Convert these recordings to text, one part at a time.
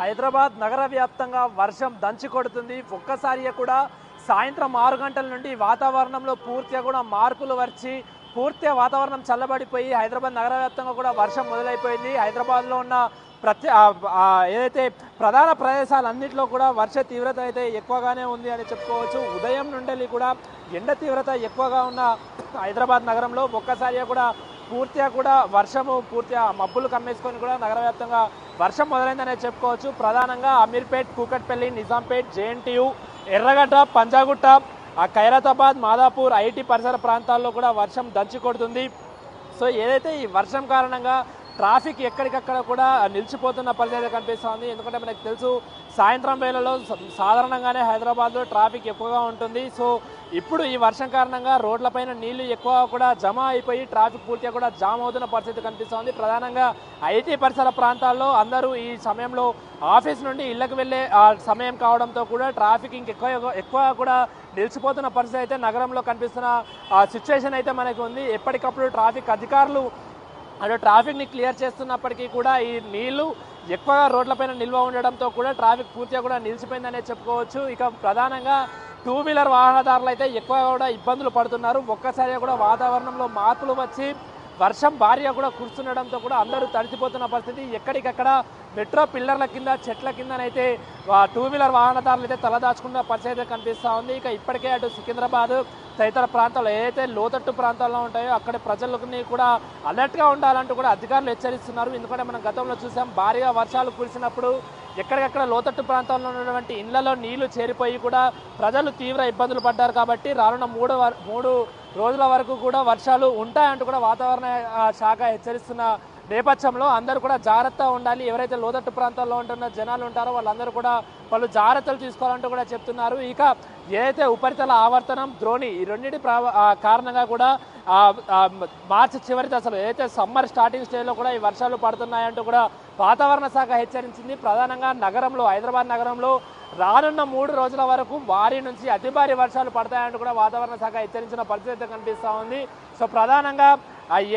హైదరాబాద్ నగర వ్యాప్తంగా వర్షం దంచి కొడుతుంది. ఒక్కసారిగా కూడా సాయంత్రం 6 గంటల నుండి వాతావరణంలో పూర్తిగా కూడా మార్పులు వచ్చి పూర్తిగా వాతావరణం చల్లబడిపోయి హైదరాబాద్ నగర వ్యాప్తంగా కూడా వర్షం మొదలైపోయింది. హైదరాబాద్లో ఉన్న ఏదైతే ప్రధాన ప్రదేశాలన్నింటిలో కూడా వర్ష తీవ్రత అయితే ఎక్కువగానే ఉంది అని చెప్పుకోవచ్చు. ఉదయం నుండి కూడా ఎండ తీవ్రత ఎక్కువగా ఉన్న హైదరాబాద్ నగరంలో ఒక్కసారిగా కూడా పూర్తిగా కూడా వర్షము పూర్తిగా మబ్బులు కమ్మేసుకొని కూడా నగర వ్యాప్తంగా వర్షం మొదలైందనే చెప్పుకోవచ్చు. ప్రధానంగా అమీర్పేట్, కూకట్పల్లి, నిజాంపేట్, జేఎన్టీయూ, ఎర్రగడ్డ, పంజాగుట్ట, ఖైరతాబాద్, మాదాపూర్, ఐటీ పరిసర ప్రాంతాల్లో కూడా వర్షం దంచి కొడుతుంది. సో ఏదైతే ఈ వర్షం కారణంగా ట్రాఫిక్ ఎక్కడికక్కడ కూడా నిలిచిపోతున్న పరిస్థితి కనిపిస్తుంది. ఎందుకంటే మనకు తెలుసు సాయంత్రం వేళలో సాధారణంగానే హైదరాబాద్లో ట్రాఫిక్ ఎక్కువగా ఉంటుంది. సో ఇప్పుడు ఈ వర్షం కారణంగా రోడ్లపైన నీళ్లు ఎక్కువ కూడా జమ అయిపోయి ట్రాఫిక్ పూర్తిగా కూడా జామ్ అవుతున్న పరిస్థితి కనిపిస్తుంది. ప్రధానంగా ఐటీ పరిసర ప్రాంతాల్లో అందరూ ఈ సమయంలో ఆఫీస్ నుండి ఇళ్లకు వెళ్ళే సమయం కావడంతో కూడా ట్రాఫిక్ ఎక్కువ కూడా నిలిచిపోతున్న పరిస్థితి అయితే నగరంలో కనిపిస్తున్న సిచ్యువేషన్ అయితే మనకు ఉంది. ఎప్పటికప్పుడు ట్రాఫిక్ అధికారులు ట్రాఫిక్ని క్లియర్ చేస్తున్నప్పటికీ కూడా ఈ నీళ్లు ఎక్కువగా రోడ్లపైన నిల్వ ఉండడంతో కూడా ట్రాఫిక్ పూర్తిగా కూడా నిలిచిపోయిందనే చెప్పుకోవచ్చు. ఇక ప్రధానంగా 2 వీలర్ వాహనదారులు అయితే ఎక్కువగా కూడా ఇబ్బందులు పడుతున్నారు. ఒక్కసారిగా కూడా వాతావరణంలో మార్పులు వచ్చి వర్షం భారీగా కూడా కురుస్తుండడంతో కూడా అందరూ తడిసిపోతున్న పరిస్థితి. ఎక్కడికక్కడ మెట్రో పిల్లర్ల కింద, చెట్ల కిందనైతే 2 వీలర్ వాహనదారులు అయితే తలదాచుకున్న పరిస్థితి అయితే కనిపిస్తూ ఉంది. ఇక ఇప్పటికే అటు సికింద్రాబాద్ తదితర ప్రాంతాల్లో ఏదైతే లోతట్టు ప్రాంతాల్లో ఉంటాయో అక్కడ ప్రజలని కూడా అలర్ట్గా ఉండాలంటూ కూడా అధికారులు హెచ్చరిస్తున్నారు. ఎందుకంటే మనం గతంలో చూసాం భారీగా వర్షాలు కురిసినప్పుడు ఎక్కడికక్కడ లోతట్టు ప్రాంతాల్లో ఉన్నటువంటి ఇళ్లలో నీళ్లు చేరిపోయి కూడా ప్రజలు తీవ్ర ఇబ్బందులు పడ్డారు. కాబట్టి రానున్న 3 రోజుల వరకు కూడా వర్షాలు ఉంటాయంటూ కూడా వాతావరణ శాఖ హెచ్చరిస్తున్న నేపథ్యంలో అందరూ కూడా జాగ్రత్తగా ఉండాలి. ఎవరైతే లోతట్టు ప్రాంతాల్లో ఉంటున్న జనాలు ఉంటారో వాళ్ళందరూ కూడా పలు జాగ్రత్తలు తీసుకోవాలంటూ కూడా చెప్తున్నారు. ఇక ఏదైతే ఉపరితల ఆవర్తనం, ద్రోణి ఈ రెండింటి కారణంగా కూడా మార్చి చివరి దశలో ఏదైతే సమ్మర్ స్టార్టింగ్ స్టేజ్లో కూడా ఈ వర్షాలు పడుతున్నాయంటూ కూడా వాతావరణ శాఖ హెచ్చరించింది. ప్రధానంగా నగరంలో, హైదరాబాద్ నగరంలో రానున్న 3 రోజుల వరకు భారీ నుంచి అతి భారీ వర్షాలు పడతాయంటూ కూడా వాతావరణ శాఖ హెచ్చరించిన పరిస్థితి కనిపిస్తూ ఉంది. సో ప్రధానంగా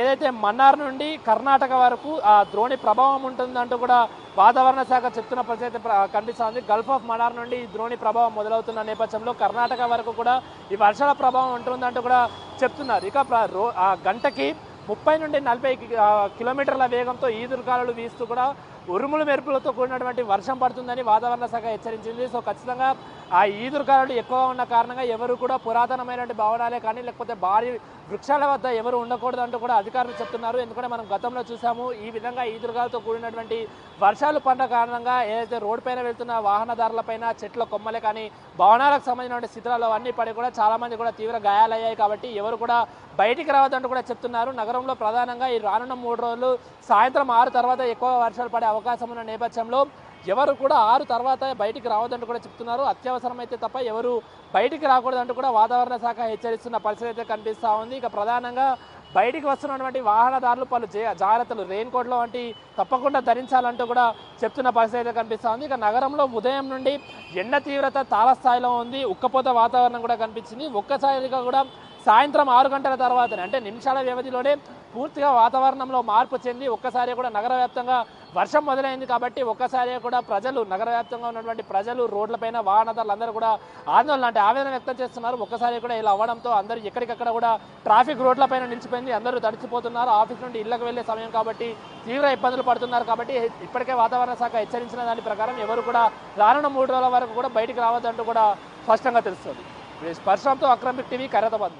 ఏదైతే మన్నార్ నుండి కర్ణాటక వరకు ద్రోణి ప్రభావం ఉంటుందంటూ కూడా వాతావరణ శాఖ చెప్తున్న పరిస్థితి కనిపిస్తుంది. గల్ఫ్ ఆఫ్ మన్నార్ నుండి ఈ ద్రోణి ప్రభావం మొదలవుతున్న నేపథ్యంలో కర్ణాటక వరకు కూడా ఈ వర్షాల ప్రభావం ఉంటుందంటూ కూడా చెప్తున్నారు. ఇక గంటకి 30 నుండి 40 కిలోమీటర్ల వేగంతో ఈదురుగాలులు వీస్తూ కూడా ఉరుములు మెరుపులతో కూడినటువంటి వర్షం పడుతుందని వాతావరణ శాఖ హెచ్చరించింది. సో ఖచ్చితంగా ఆ ఈదురుగాలులు ఎక్కువగా ఉన్న కారణంగా ఎవరు కూడా పురాతనమైనటువంటి భవనాలే కానీ లేకపోతే భారీ వృక్షాల వద్ద ఎవరు ఉండకూడదు అంటూ కూడా అధికారులు చెప్తున్నారు. ఎందుకంటే మనం గతంలో చూసాము ఈ విధంగా ఈదురుగాలతో కూడినటువంటి వర్షాలు పడ్డ కారణంగా ఏదైతే రోడ్డు పైన వెళ్తున్న వాహనదారులపైన చెట్ల కొమ్మలే కానీ భవనాలకు సంబంధించిన స్థితులలో అన్ని పడి కూడా చాలామంది కూడా తీవ్ర గాయాలయ్యాయి. కాబట్టి ఎవరు కూడా బయటికి రావద్దంటూ కూడా చెప్తున్నారు. నగరంలో ప్రధానంగా ఈ రానున్న 3 రోజులు సాయంత్రం 6 తర్వాత ఎక్కువ వర్షాలు పడే అవకాశం ఉన్న నేపథ్యంలో ఎవరు కూడా 6 తర్వాత బయటికి రావద్దంటూ కూడా చెప్తున్నారు. అత్యవసరమైతే తప్ప ఎవరు బయటికి రాకూడదంటూ కూడా వాతావరణ శాఖ హెచ్చరిస్తున్న పరిస్థితి అయితే కనిపిస్తూ ఉంది. ఇక ప్రధానంగా బయటికి వస్తున్నటువంటి వాహనదారులు పలు జాగ్రత్తలు, రెయిన్ కోట్లు వంటి తప్పకుండా ధరించాలంటూ కూడా చెప్తున్న పరిస్థితి అయితే కనిపిస్తూ ఉంది. ఇక నగరంలో ఉదయం నుండి ఎండ తీవ్రత తారస్థాయిలో ఉంది. ఉక్కపోత వాతావరణం కూడా కనిపించింది. ఒక్కసారిగా కూడా సాయంత్రం 6 గంటల తర్వాతనే అంటే నిమిషాల వ్యవధిలోనే పూర్తిగా వాతావరణంలో మార్పు చెంది ఒక్కసారి కూడా నగర వ్యాప్తంగా వర్షం మొదలైంది. కాబట్టి ఒక్కసారి కూడా నగర వ్యాప్తంగా ఉన్నటువంటి ప్రజలు రోడ్లపైన వాహనదారులు అందరూ కూడా ఆవేదన వ్యక్తం చేస్తున్నారు. ఒక్కసారి కూడా ఇలా అవ్వడంతో అందరూ ఎక్కడికక్కడ కూడా ట్రాఫిక్ రోడ్లపైన నిలిచిపోయింది. అందరూ తడిచిపోతున్నారు. ఆఫీస్ నుండి ఇళ్లకు వెళ్లే సమయం కాబట్టి తీవ్ర ఇబ్బందులు పడుతున్నారు. కాబట్టి ఇప్పటికే వాతావరణ శాఖ హెచ్చరించిన దాని ప్రకారం ఎవరు కూడా రానున్న 3 రోజుల వరకు కూడా బయటికి రావద్దంటూ కూడా స్పష్టంగా తెలుస్తుంది. పరశురామ్తో అక్రమ్ టీవీ, ఖైరతాబాద్.